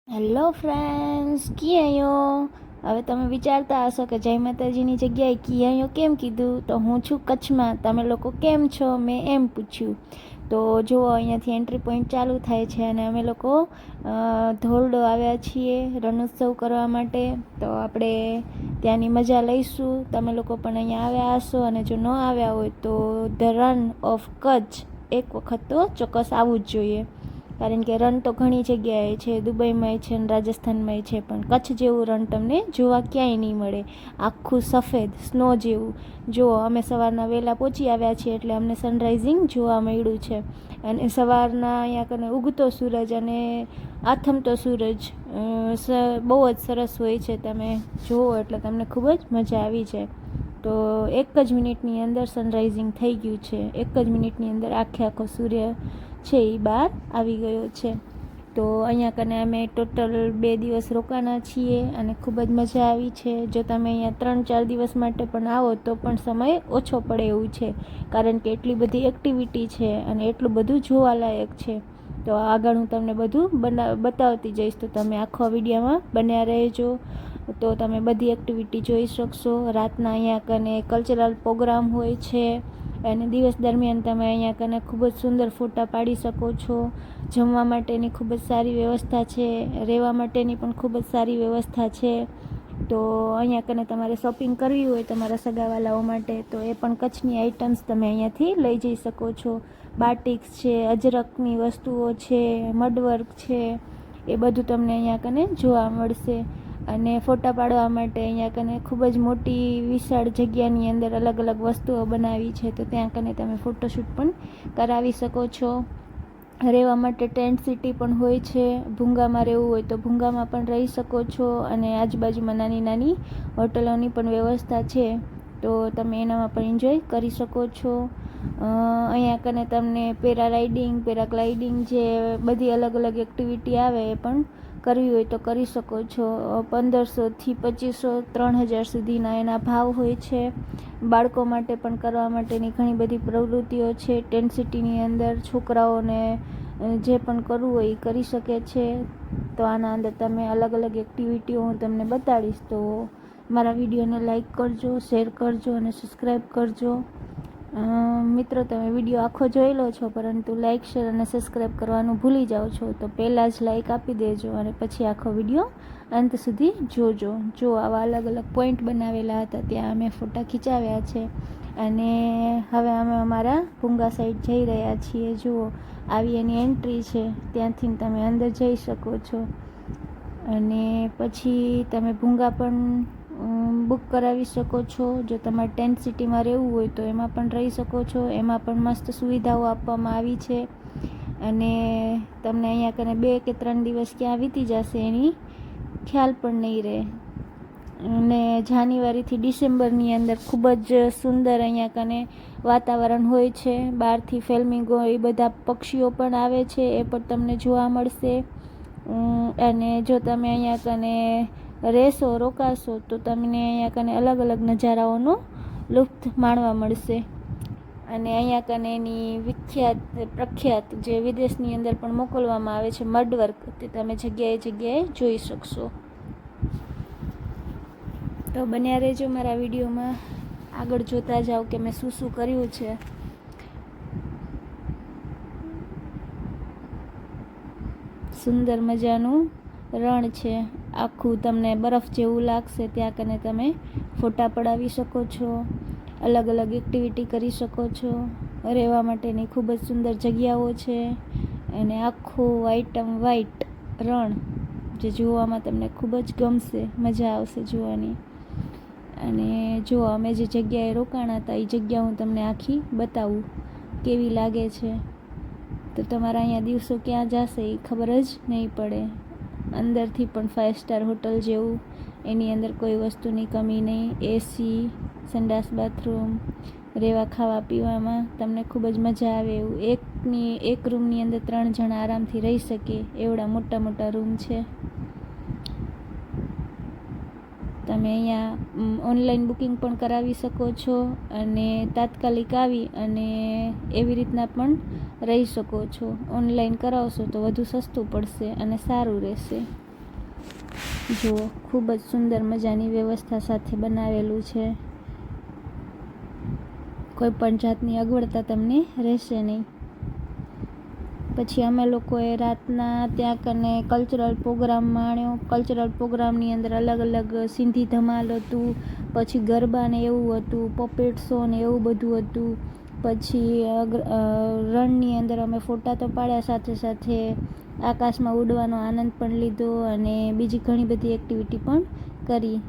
Hello friends, કિયાયો. હવે તમે વિચારતા હશો કે જય માતાજીની જગ્યાએ કિયાયો કેમ કીધું. તો હું છું કચ્છમાં, તમે લોકો કેમ છો મેં એમ પૂછ્યું. તો જુઓ, અહીંયાથી એન્ટ્રી પોઈન્ટ ચાલુ થાય છે અને અમે લોકો ધોરડો આવ્યા છીએ રણોત્સવ કરવા માટે. તો આપણે ત્યાંની મજા લઈશું. તમે લોકો પણ અહીંયા આવ્યા હશો અને જો ન આવ્યા હોય તો ધ રન ઓફ કચ્છ એક વખત તો ચોક્કસ આવવું જ જોઈએ. કારણ કે રણ તો ઘણી જગ્યાએ છે, દુબઈમાંય છે અને રાજસ્થાનમાંય છે, પણ કચ્છ જેવું રણ તમને જોવા ક્યાંય નહીં મળે. આખું સફેદ સ્નો જેવું. જુઓ, અમે સવારના વહેલા પહોંચી આવ્યા છીએ એટલે અમને સનરાઇઝિંગ જોવા મળ્યું છે. અને સવારના અહીંયા કને ઉગતો સૂરજ અને આથમતો સૂરજ બહુ જ સરસ હોય છે. તમે જુઓ એટલે તમને ખૂબ જ મજા આવી જાય. તો એક જ મિનિટની અંદર સનરાઇઝિંગ થઈ ગયું છે. એક જ મિનિટની અંદર આખો સૂર્ય છે એ બહાર આવી ગયો છે. તો અહીંયા કને અમે ટોટલ 2 દિવસ રોકાણા છીએ અને ખૂબ જ મજા આવી છે. જો તમે અહીંયા 3-4 દિવસ માટે પણ આવો તો પણ સમય ઓછો પડે એવું છે, કારણ કે એટલી બધી એક્ટિવિટી છે અને એટલું બધું જોવાલાયક છે. તો આગળ હું તમને બધું બતાવતી જઈશ, તો તમે આખો વિડીયોમાં બન્યા રહેજો. તો તમે બધી એક્ટિવિટી જોઈ શકશો. રાતના અહીંયા કને કલ્ચરલ પ્રોગ્રામ હોય છે અને દિવસ દરમિયાન તમે અહીંયા કને ખૂબ જ સુંદર ફોટા પાડી શકો છો. જમવા માટેની ખૂબ જ સારી વ્યવસ્થા છે, રહેવા માટેની પણ ખૂબ જ સારી વ્યવસ્થા છે. તો અહીંયા કને તમારે શોપિંગ કરવી હોય તમારા સગાવાલાઓ માટે તો એ પણ કચ્છની આઇટમ્સ તમે અહીંયાથી લઈ જઈ શકો છો. બાટિક્સ છે, અજરકની વસ્તુઓ છે, મડવર્ક છે, એ બધું તમને અહીંયા કને જોવા મળશે. અને ફોટા પાડવા માટે અહીંયા કને ખૂબ જ મોટી વિશાળ જગ્યાની અંદર અલગ અલગ વસ્તુઓ બનાવી છે, તો ત્યાં કને તમે ફોટોશૂટ પણ કરાવી શકો છો. રહેવા માટે ટેન્ટ સિટી પણ હોય છે. ભૂંગામાં રહેવું હોય તો ભૂંગામાં પણ રહી શકો છો અને આજુબાજુમાં નાની નાની હોટલોની પણ વ્યવસ્થા છે, તો તમે એનામાં પણ એન્જોય કરી શકો છો. અહીંયા કને તમને પેરાગ્લાઇડિંગ જે બધી અલગ અલગ એક્ટિવિટી આવે એ પણ કરવી હોય તો કરી શકો છો. 1500થી 2500 3000 સુધીના એના ભાવ હોય છે. બાળકો માટે પણ કરવા માટેની ઘણી બધી પ્રવૃત્તિઓ છે ટેન્ટ સિટીની અંદર. છોકરાઓને જે પણ કરવું હોય એ કરી શકે છે. તો આના અંદર તમે અલગ અલગ એક્ટિવિટીઓ હું તમને બતાડીશ. તો મારા વિડીયોને લાઈક કરજો, શેર કરજો અને સબસ્ક્રાઈબ કરજો. મિત્રો, તમે વિડીયો આખો જોઈ લો છો, પરંતુ લાઈક, શેર અને સબસ્ક્રાઈબ કરવાનું ભૂલી જાઓ છો. તો પહેલાં જ લાઈક આપી દેજો અને પછી આખો વિડીયો અંત સુધી જોજો. જો આવા અલગ અલગ પોઈન્ટ બનાવેલા હતા, ત્યાં અમે ફોટા ખીચાવ્યા છે અને હવે અમે અમારા ભૂંગા સાઈડ જઈ રહ્યા છીએ. જુઓ, આવી એની એન્ટ્રી છે, ત્યાંથી તમે અંદર જઈ શકો છો. અને પછી તમે ભૂંગા પણ બુક કરાવી શકો છો. જો તમારે ટેન્ટ સિટીમાં રહેવું હોય તો એમાં પણ રહી શકો છો. એમાં પણ મસ્ત સુવિધાઓ આપવામાં આવી છે અને તમને અહીંયા કને 2 કે 3 દિવસ ક્યાં વીતી જશે એની ખ્યાલ પણ નહીં રહે. અને જાન્યુઆરીથી ડિસેમ્બરની અંદર ખૂબ જ સુંદર અહીંયા કને વાતાવરણ હોય છે. બહારથી ફ્લેમિંગો એ બધા પક્ષીઓ પણ આવે છે, એ પણ તમને જોવા મળશે. અને જો તમે અહીંયા કને રોકાશો તો તમને અહીંયા કને અલગ અલગ નજારાઓનો લુફ્ત માણવા મળશે. અને અહીંયા કને એની પ્રખ્યાત જે વિદેશની અંદર પણ મોકલવામાં આવે છે મડવર્ક, તે તમે જગ્યાએ જગ્યાએ જોઈ શકશો. તો બન્યા રહેજો મારા વિડીયોમાં, આગળ જોતા જાઓ કે મેં શું શું કર્યું છે. સુંદર મજાનું રણ છે, આખું તમને બરફ જેવું લાગશે. ત્યાં કને તમે ફોટા પડાવી શકો છો, અલગ અલગ એક્ટિવિટી કરી શકો છો. રહેવા માટેની ખૂબ જ સુંદર જગ્યાઓ છે અને આખું વ્હાઈટ રણ જે જોવામાં તમને ખૂબ જ ગમશે, મજા આવશે જોવાની. અને જો અમે જે જગ્યાએ રોકાણા હતા એ જગ્યા હું તમને આખી બતાવું કેવી લાગે છે. તો તમારા અહીંયા દિવસો ક્યાં જશે એ ખબર જ નહીં પડે. અંદરથી પણ 5 સ્ટાર હોટલ જેવું, એની અંદર કોઈ વસ્તુની કમી નહીં. એસી, સંડાસ, બાથરૂમ, રહેવા ખાવા પીવામાં તમને ખૂબ જ મજા આવે એવું. એક રૂમની અંદર 3 જણા આરામથી રહી શકે એવડા મોટા રૂમ છે. તમે અહીંયા ઓનલાઈન બુકિંગ પણ કરાવી શકો છો અને તાત્કાલિક આવી અને એવી રીતના પણ રહી શકો છો. ઓનલાઈન કરાવશો તો વધુ સસ્તું પડશે અને સારું રહેશે. જુઓ, ખૂબ જ સુંદર મજાની વ્યવસ્થા સાથે બનાવેલું છે. કોઈ પણ જાતની અગવડતા તમને રહેશે નહીં. પછી અમે લોકોએ રાતના ત્યાં કને કલ્ચરલ પ્રોગ્રામ માણ્યો. કલ્ચરલ પ્રોગ્રામની અંદર અલગ અલગ સિંધી ધમાલ હતું, પછી ગરબા ને એવું હતું, પપેટ શો ને એવું બધું હતું. પછી રણની અંદર અમે ફોટા તો પાડ્યા, સાથે સાથે આકાશમાં ઉડવાનો આનંદ પણ લીધો અને બીજી ઘણી બધી એક્ટિવિટી પણ કરી.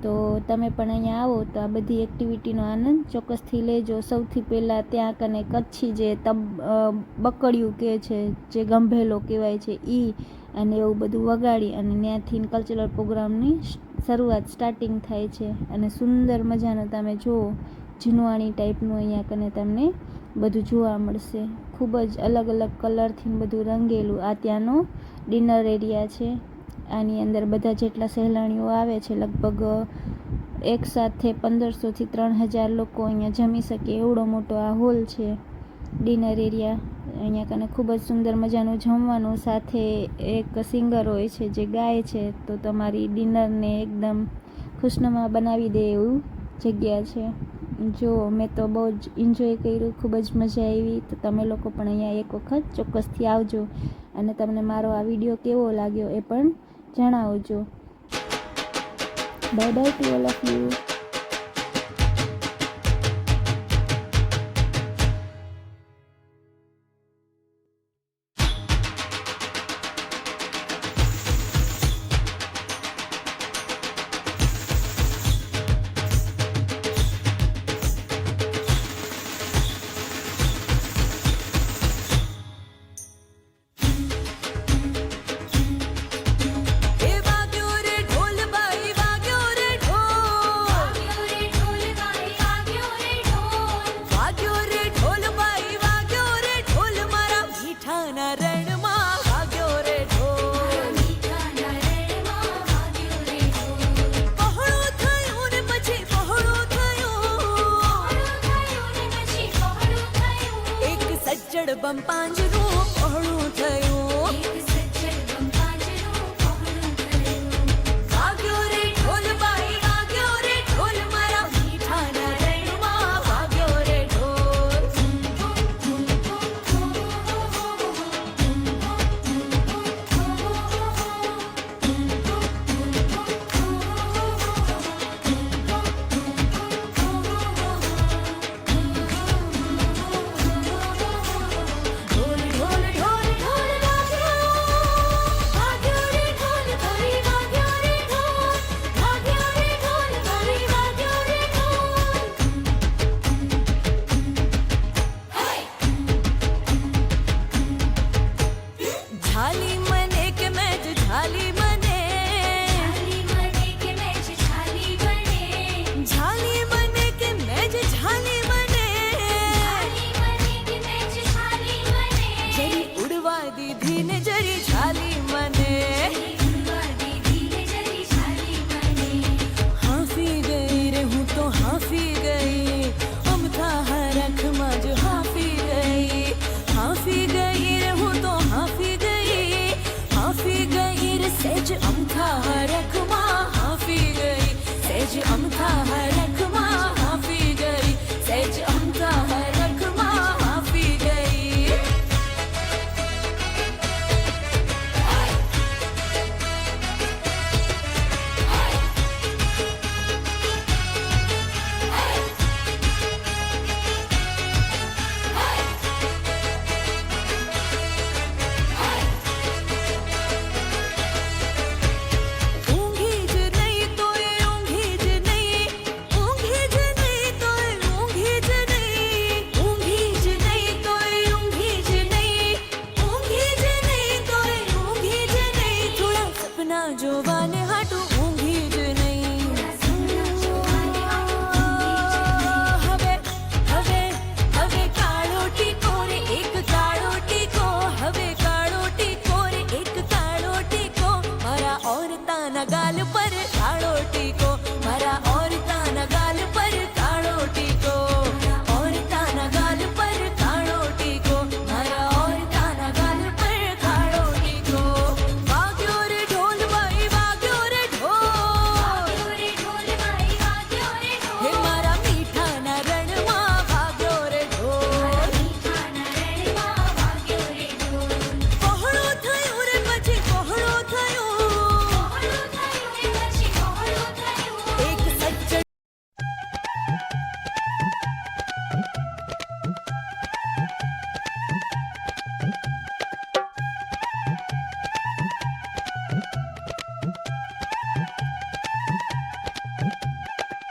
તો તમે પણ અહીંયા આવો તો આ બધી એક્ટિવિટીનો આનંદ ચોક્કસથી લેજો. સૌથી પહેલાં ત્યાં કને કચ્છી જે બકડિયું કહે છે, જે ગંભેલો કહેવાય છે, અને એવું બધું વગાડી અને ત્યાંથી કલ્ચરલ પ્રોગ્રામની શરૂઆત સ્ટાર્ટિંગ થાય છે. અને સુંદર મજાનો તમે જુઓ, જૂનવાણી ટાઈપનું અહીંયા કને તમને બધું જોવા મળશે. ખૂબ જ અલગ અલગ કલરથી બધું રંગેલું. આ ત્યાંનો ડિનર એરિયા છે. આની અંદર બધા જેટલા સહેલાણીઓ આવે છે, લગભગ એકસાથે 1500થી 3000 લોકો અહીંયા જમી શકે એવડો મોટો આ હોલ છે, ડિનર એરિયા. અહીંયા કને ખૂબ જ સુંદર મજાનું જમવાનું, સાથે એક સિંગર હોય છે જે ગાય છે, તો તમારી ડિનરને એકદમ ખુશનુમા બનાવી દે એવું જગ્યા છે. જો મેં તો બહુ જ એન્જોય કર્યું, ખૂબ જ મજા આવી. તો તમે લોકો પણ અહીંયા એક વખત ચોક્કસથી આવજો અને તમને મારો આ વિડીયો કેવો લાગ્યો એ પણ જણાવજો. Bye bye to all of you. બમ પાંજરું પહોળું થયું, વાગ્યો રે ઢોલ બાઈ વાગ્યો રે ઢોલ, મારા મીઠાના રણમાં વાગ્યો રે ઢોલ.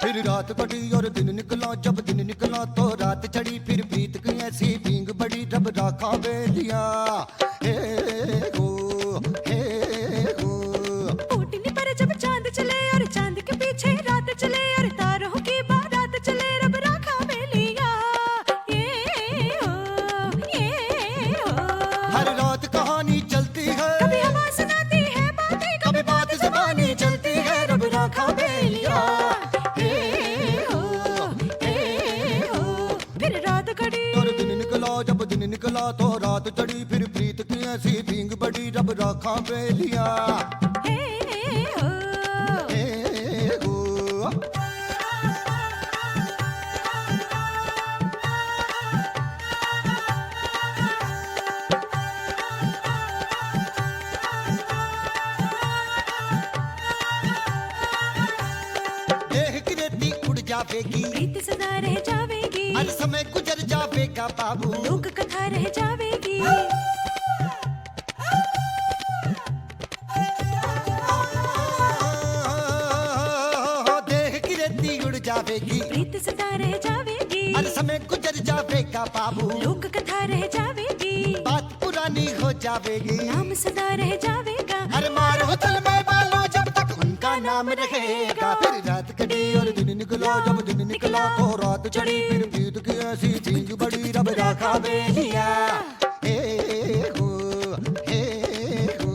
फिर रात कटी और दिन निकला, जब दिन निकला तो रात चढ़ी, फिर प्रीत की ऐसी भींग बड़ी, रब राखा बेलिया। हे हो, हे हो। ऊटनी पर जब चांद चले और चांद के पीछे रात चले और तारों की बारात चले, रब राखा बेलिया। ये हो। हर रात कहानी चलती है, कभी हवा सुनाती है बातें, कभी बात ज़बानी चलती है, रब राखा बेलिया। हे हो, हे हो। फिर रात कटी और दिन निकला, जब दिन निकला तो रात चढ़ी, फिर प्रीत की ऐसी भींग बड़ी, रब राखा बेलिया। हे हो। हे हो। देह की रेती उड़ जावेगी, प्रीत सदा रह जावेगी, हर समय गुजर जावेगा बाबू। लोक कथा रह जावेगी। देह की रेती उड़ जावेगी, प्रीत सदा रह जावेगी, हर समय गुजर जावेगा बाबू। लोक कथा रह जावेगी, बात पुरानी हो जावेगी, नाम सदा रह जावेगा। हर मार हो दिल में वालों जब तक उनका नाम रहेगा। फिर रात कटी और दिन निकला, जब दिन निकला तो रात चढ़ी, फिर प्रीत की ऐसी भींग बड़ी, रब राखा बेलिया। हे हो, हे हो।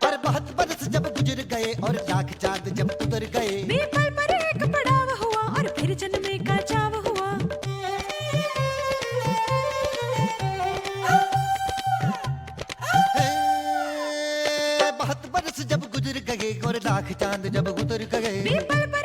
पर बहुत बरस जब गुजर गए और लाख चांद जब उतर गए, पीपल पर एक पड़ाव हुआ और फिर जन्मे का चाव हुआ। हे, बहुत बरस जब गुजर गए और लाख चांद जब उतर गए, पीपल पर